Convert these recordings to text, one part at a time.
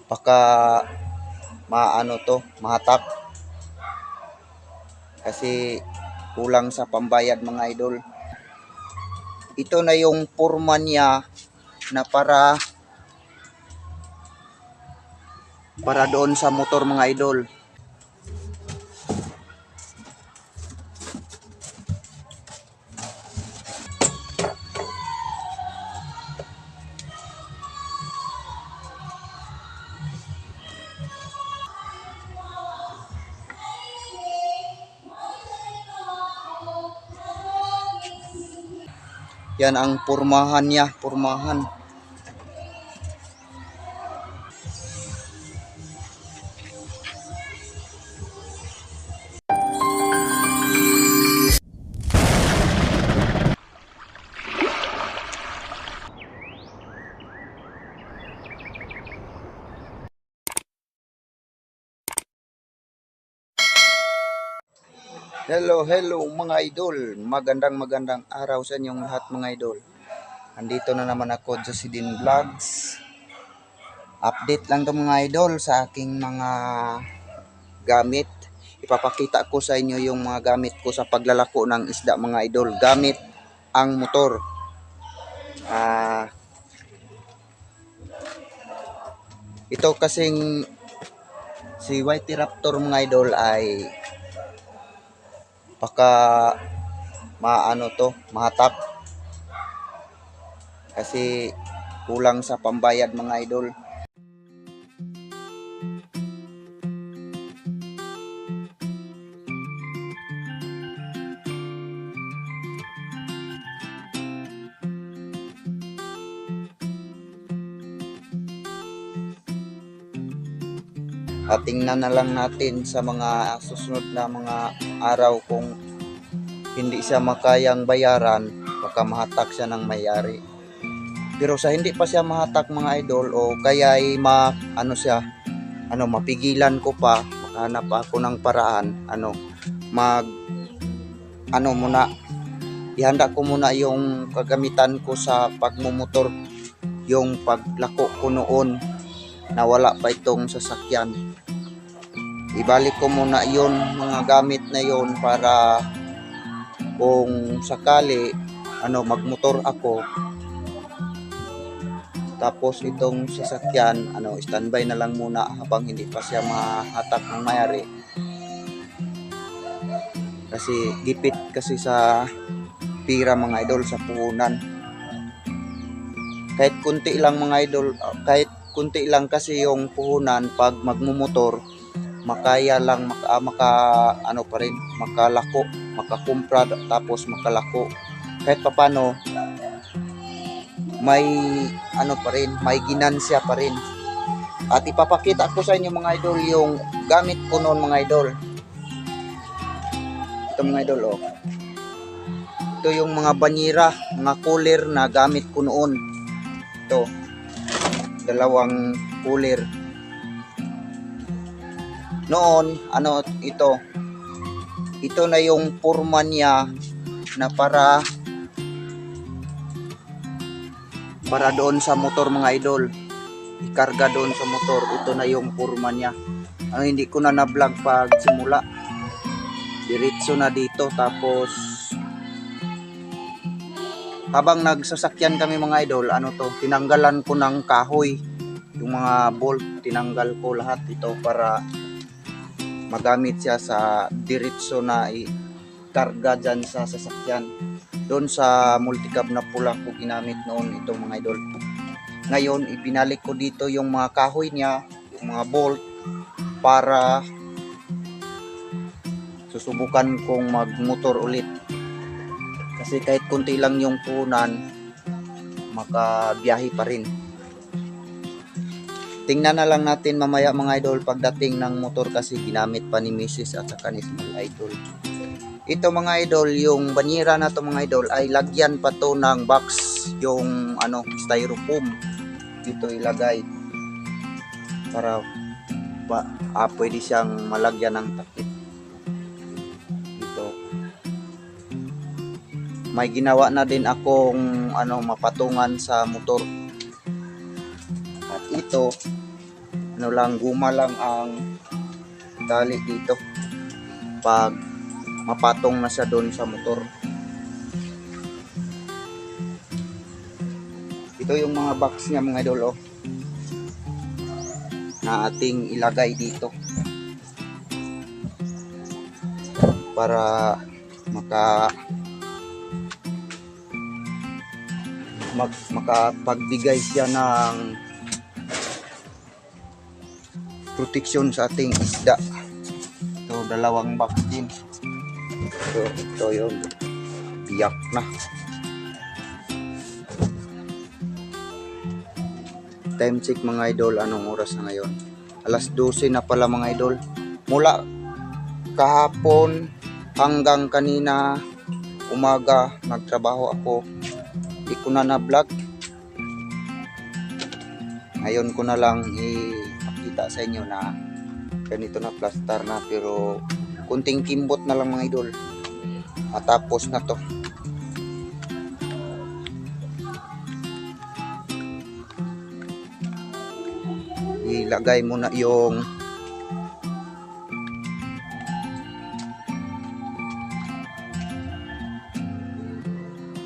baka mahatak kasi kulang sa pambayad mga idol. Ito na yung porma niya na para doon sa motor mga idol. Yan ang pormahan niya, pormahan. Hello mga idol. Magandang araw sa inyong lahat mga idol. Andito na naman ako sa Sidin Vlogs. Update lang to mga idol sa aking mga gamit. Ipapakita ko sa inyo yung mga gamit ko sa paglalako ng isda mga idol. Gamit ang motor. Ito kasing si Whitey Raptor mga idol ay baka mahatak kasi kulang sa pambayad mga idol. At tingnan na lang natin sa mga susunod na mga araw kung hindi siya makayang bayaran, baka mahatak siya ng may-ari. Pero sa hindi pa siya mahatak mga idol o kaya ay mapigilan ko pa, makahanap pa ako ng paraan, ihanda ko muna yung kagamitan ko sa pagmumotor, yung paglako ko noon na wala pa itong sasakyan. Ibalik ko muna yon mga gamit na yon para kung sakali magmotor ako, tapos itong sasakyan standby na lang muna habang hindi pa siya mahatak ng may-ari. Kasi gipit kasi sa pira mga idol sa puhunan. Kahit kunti lang mga idol, kahit kunti lang kasi yung puhunan pag magmumotor, makaya lang makalako, makakumpra tapos makalako. Kahit papano may may ginansya pa rin. At ipapakita ko sa inyo mga idol yung gamit ko noon mga idol. Ito mga idol Ito yung mga banyera, mga cooler na gamit ko noon. Ito, dalawang cooler. Noon, ito na yung porma niya na para doon sa motor mga idol. Ikarga doon sa motor. Ito na yung porma niya. Hindi ko na vlog pag simula. Diretso na dito. Tapos habang nagsasakyan kami mga idol, tinanggalan ko ng kahoy. Yung mga bolt, tinanggal ko lahat ito para magamit siya sa diretso na ikarga dyan sa sasakyan. Doon sa multicab na pula ko ginamit noon itong mga idol. Ngayon ibinalik ko dito yung mga kahoy niya, yung mga bolt, para susubukan kong magmotor ulit. Kasi kahit kunti lang yung punan, makabiyahe pa rin. Tingnan na lang natin mamaya mga idol pagdating ng motor kasi ginamit pa ni Mrs. at saka ni Small Idol. Ito mga idol, yung banyera na to mga idol ay lagyan pa to ng box, yung styrofoam. Dito ilagay para pwede siyang malagyan ng takip. Ito. May ginawa na din akong mapatungan sa motor. At ito ano lang, guma lang ang tali dito pag mapatong na siya doon sa motor. Ito yung mga box niya mga idol, oh, na ating ilagay dito para makapagbigay siya ng proteksyon sa ating isda. Ito, dalawang box din. Ito yun, biyak na. Time check mga idol, anong oras na ngayon? Alas 12 na pala mga idol. Mula kahapon hanggang kanina umaga nagtrabaho ako, di ko na na-vlog. Ngayon ko na lang ipakita sa inyo na ganito na, plaster na, pero kunting kimbot na lang mga idol, matapos na to. Ilagay mo na yung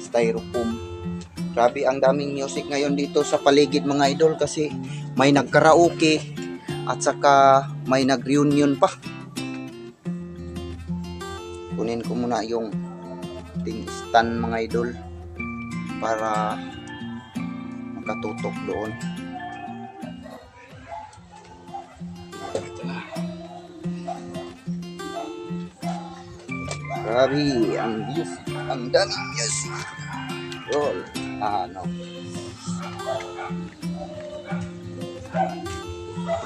styrofoam. Grabe, ang daming music ngayon dito sa paligid mga idol, kasi may nagkaraoke at saka may nag-reunion pa. Kunin ko muna yung ting stand mga idol para makatutok doon. Grabe, ang music, ang daming music. Roll, ano,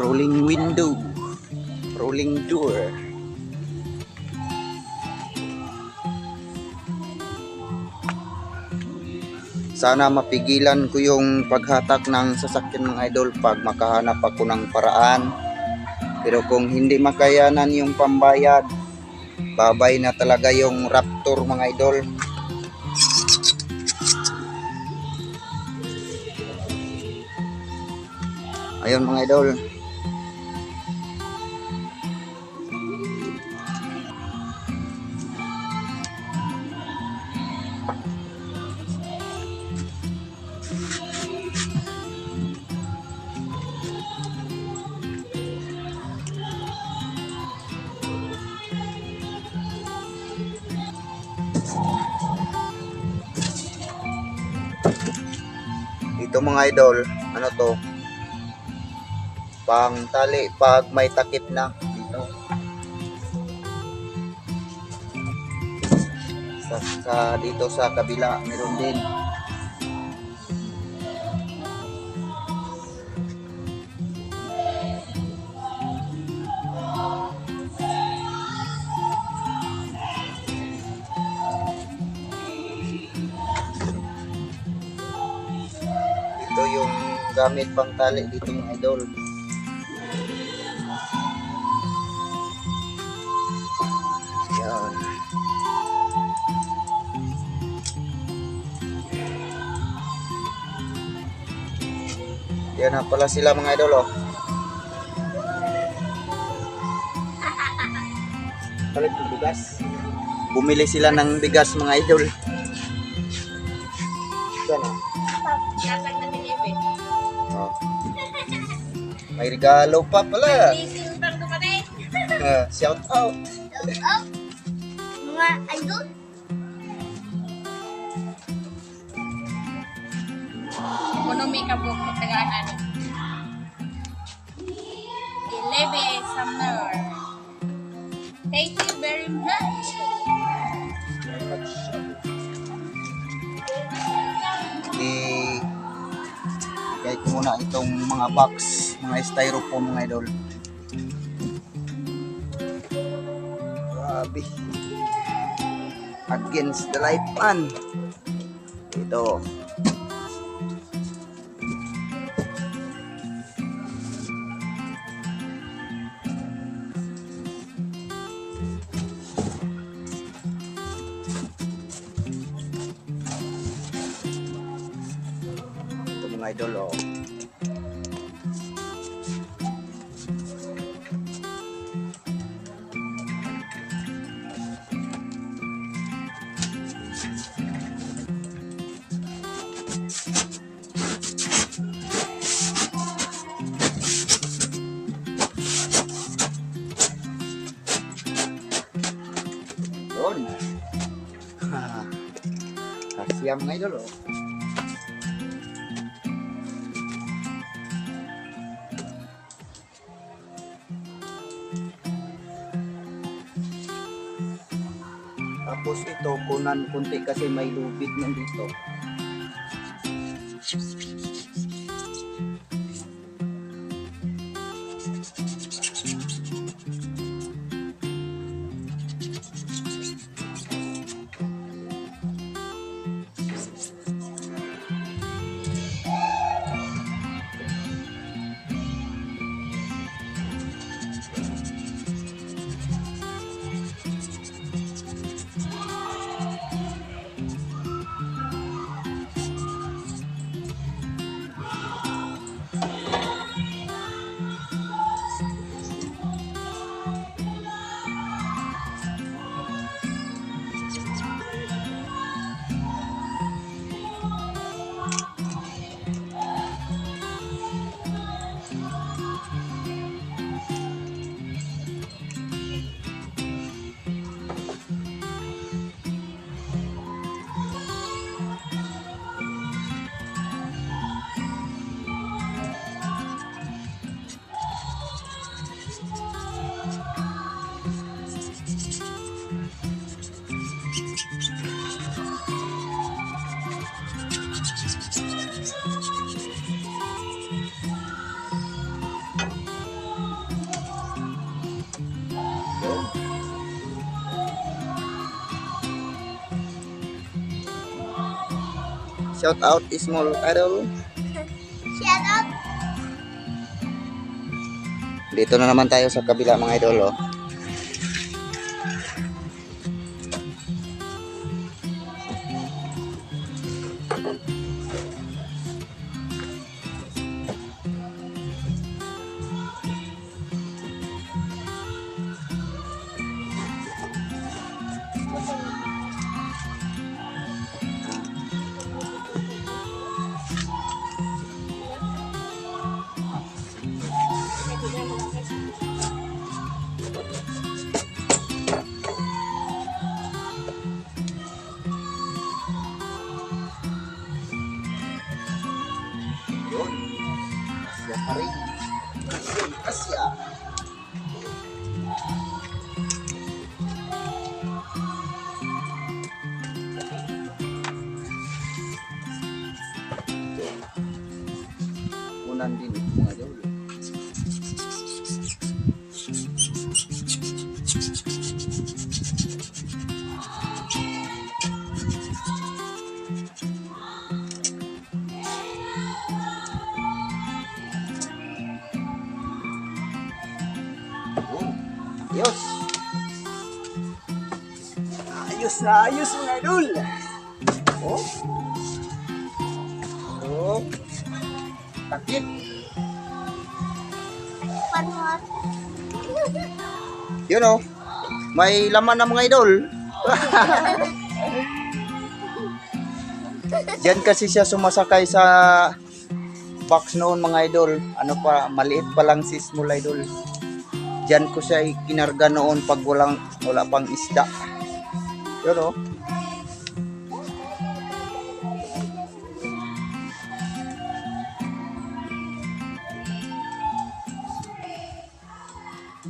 rolling window, rolling door. Sana mapigilan ko yung paghatak ng sasakyan mga idol pag makahanap ako ng paraan. Pero kung hindi makayanan yung pambayad, babay na talaga yung Raptor mga idol. Ayun mga idol. Ito mga idol, ano to? Pang tali pag may takip na dito. Dito sa kabila meron din. Ito yung gamit pang tali dito mga idol. Yan. Yan na pala sila mga idol, oh. Palit ng bigas. Bumili sila ng bigas mga idol. Sana. Oh. May regalo pa pala. Shout out. Mga idol. Ekonomi ka po katagaan. Elebe Sumner. Thank you very much. Kaya ko muna itong mga box, mga styrofoam mga idol. Grabe. Against the light pan. Ito. Ito mga idol, oh. Yan mga idol, oh. Tapos ito, kunan kunti kasi may lubid nandito. Shout out small idol. Shout out. Dito na naman tayo sa kabila mga idol, oh. Yun. Asya pa rin. Asya. Unan din mga idol. Ayos. Ayos na ayos mga idol. Oh. Oh. Takip. Panot. Yun oh. May laman na mga idol. Diyan kasi siya sumasakay sa box noon mga idol. Ano pa, maliit pa lang si small idol. Diyan ko siya kinarga noon pag wala pang isda. Yun oh.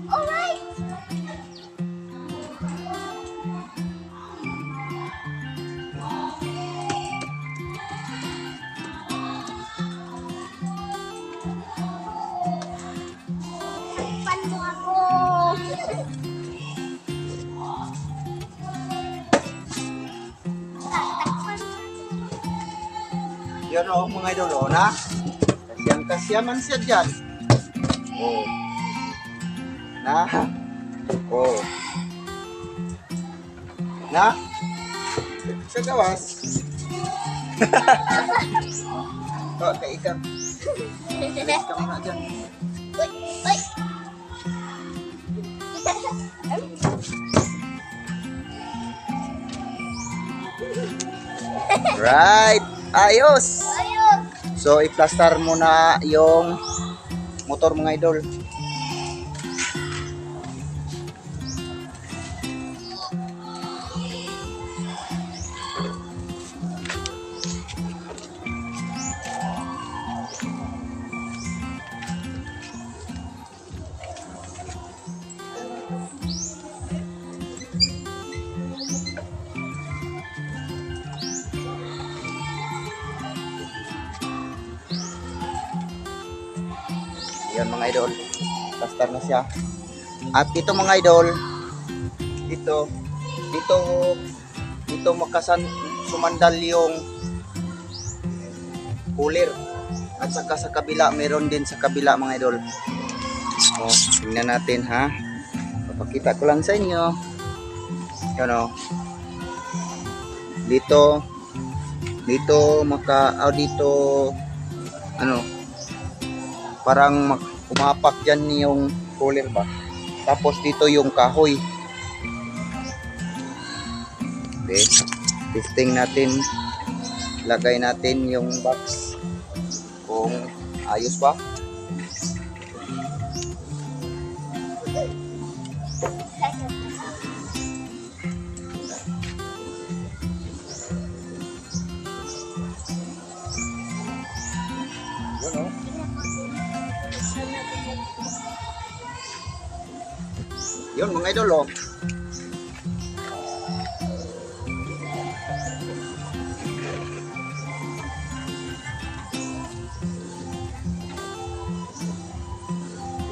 Alright. Pan mo ako. Yun oh mga idol oh na. Kasyaman siya dyan. Oh. Na. Oh. Na. Sa gawas. Oh, kay ikam. Alis ka muna dyan. Uy, uy. Right. Ayos. Ayun. So, i-plaster mo na yung motor mga idol. Yan mga idol. Plaster na siya. At ito mga idol, dito sumandal yung cooler. At saka sa kabila, meron din sa kabila mga idol. O, tingnan natin ha. Papakita ko lang sa inyo. Yan o. Dito parang umapak dyan yung cooler ba. Tapos dito yung kahoy. Okay. Testing natin. Lagay natin yung box kung ayos ba. Yun o. Yun mga idol o.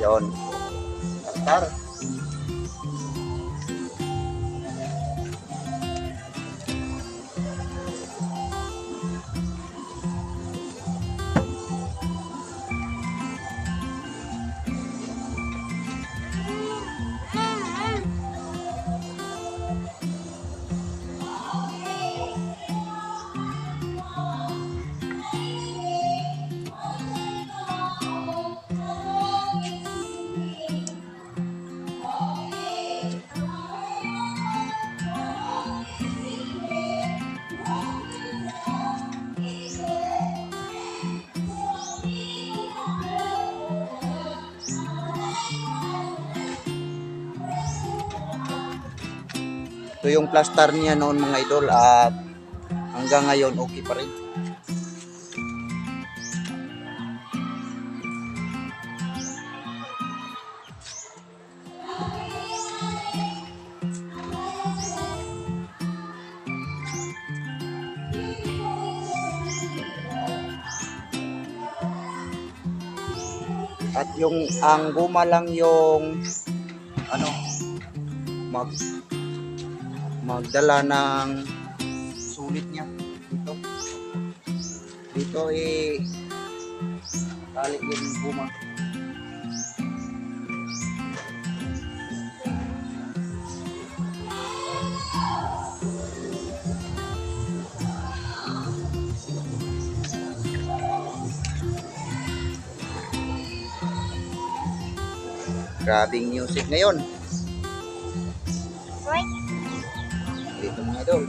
Yun. Plaster. Ito yung plaster niya noon mga idol at hanggang ngayon okay pa rin. At yung ang guma lang yung magdala ng sulit niya dito tali yung guma. Grabing music ngayon dito mga idol.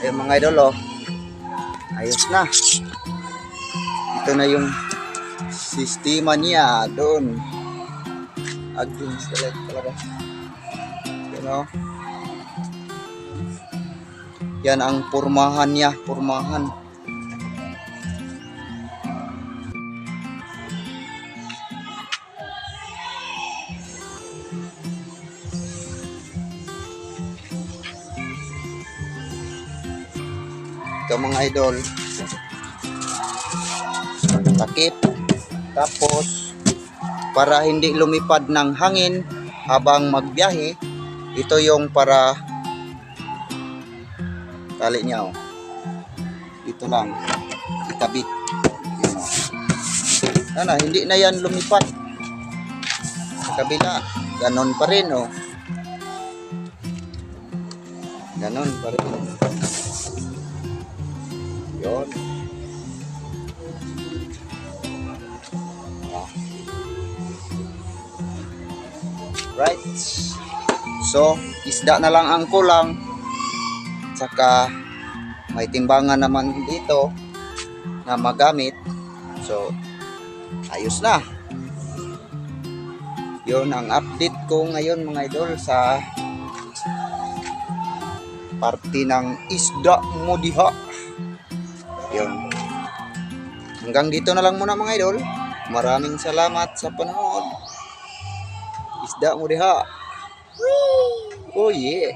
Ayun mga idol, oh. Ayos na. Ito na yung sistema niya doon. Against the light talaga. You know? Yan ang pormahan niya, pormahan. Ito mga idol, takip Tapos, para hindi lumipad ng hangin habang magbiyahe, ito yung para tali niya, oh. Ito lang, ikabit. Yun, oh. Ano, hindi na yan lumipad. Sa kabila, ganon pa rin, oh. Ganon pa rin. Yun. Right. So, isda na lang ang kulang. Saka may timbangan naman dito na magamit. So, ayos na. Yun ang update ko ngayon mga idol sa parte ng isda mo diha. Yun. Hanggang dito na lang muna mga idol. Maraming salamat sa panonood. Isda mo diha. Oh yeah.